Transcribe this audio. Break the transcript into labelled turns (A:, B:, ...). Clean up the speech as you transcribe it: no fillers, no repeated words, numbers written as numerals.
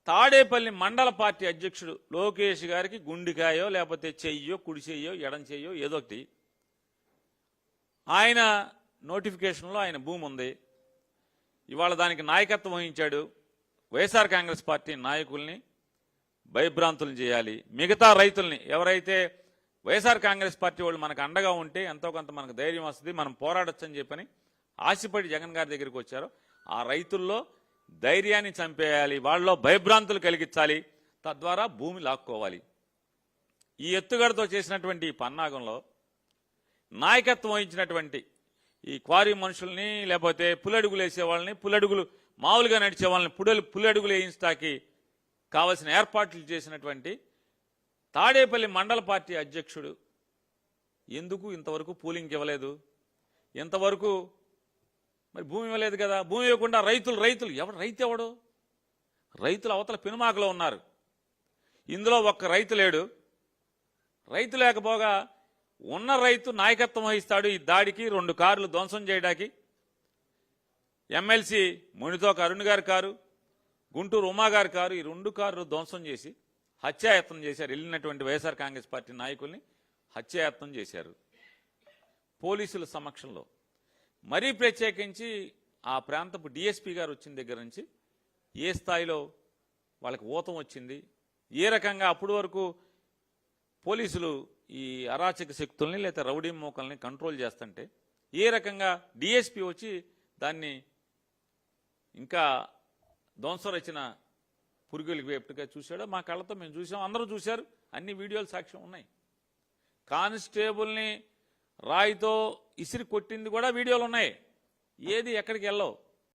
A: తాడేపల్లి మండల పార్టీ అధ్యక్షుడు లోకేష్ గారికి గుండెకాయో లేకపోతే చెయ్యో కుడి చెయ్యో ఎడం చెయ్యో ఏదో ఒకటి ఆయన నోటిఫికేషన్లో ఆయన భూమి ఉంది. ఇవాళ దానికి నాయకత్వం వహించాడు. వైఎస్ఆర్ కాంగ్రెస్ పార్టీ నాయకుల్ని భయభ్రాంతులు చేయాలి. మిగతా రైతుల్ని ఎవరైతే వైఎస్ఆర్ కాంగ్రెస్ పార్టీ వాళ్ళు మనకు అండగా ఉంటే ఎంతో కొంత మనకు ధైర్యం వస్తుంది, మనం పోరాడొచ్చని చెప్పని ఆశపడి జగన్ గారి దగ్గరికి వచ్చారో ఆ రైతుల్లో ధైర్యాన్ని చంపేయాలి, వాళ్ళలో భయభ్రాంతులు కలిగించాలి, తద్వారా భూమి లాక్కోవాలి. ఈ ఎత్తుగడతో చేసినటువంటి ఈ పన్నాగంలో నాయకత్వం వహించినటువంటి ఈ క్వారీ మనుషుల్ని లేకపోతే పుల్లడుగులు వేసే వాళ్ళని, పుల్లడుగులు మామూలుగా నడిచే వాళ్ళని పుల్లడుగులు వేయించడానికి కావలసిన ఏర్పాట్లు చేసినటువంటి తాడేపల్లి మండల పార్టీ అధ్యక్షుడు ఎందుకు ఇంతవరకు పూలింగ్కి ఇవ్వలేదు? ఇంతవరకు మరి భూమి ఇవ్వలేదు కదా. భూమి ఇవ్వకుండా రైతులు ఎవడు? రైతులు అవతల పెనుమాకలో ఉన్నారు. ఇందులో ఒక్క రైతు లేడు. రైతు లేకపోగా ఉన్న రైతు నాయకత్వం వహిస్తాడు ఈ దాడికి. 2 కార్లు ధ్వంసం చేయడానికి ఎమ్మెల్సీ మునితోక అరుణ్ గారి కారు, గుంటూరు ఉమా గారి కారు, ఈ 2 కార్లు ధ్వంసం చేసి హత్యాయత్నం చేశారు. వెళ్ళినటువంటి వైఎస్ఆర్ కాంగ్రెస్ పార్టీ నాయకుల్ని హత్యాయత్నం చేశారు పోలీసుల సమక్షంలో. మరీ ప్రత్యేకించి ఆ ప్రాంతపు డిఎస్పీ గారు వచ్చిన దగ్గర నుంచి ఏ స్థాయిలో వాళ్ళకి ఊతం వచ్చింది, ఏ రకంగా అప్పటి వరకు పోలీసులు ఈ అరాచక శక్తుల్ని లేదా రౌడీ మోకల్ని కంట్రోల్ చేస్తుంటే ఏ రకంగా డిఎస్పీ వచ్చి దాన్ని ఇంకా ధ్వంసరచన పురుగులకి వేపుగా చూశాడో మా కళ్ళతో మేము చూసాం, అందరూ చూశారు, అన్ని వీడియోలు సాక్ష్యం ఉన్నాయి. కానిస్టేబుల్ని రాయితో ఇసిరి కొట్టింది కూడా వీడియోలు ఉన్నాయి. ఏది ఎక్కడికి వెళ్ళవు.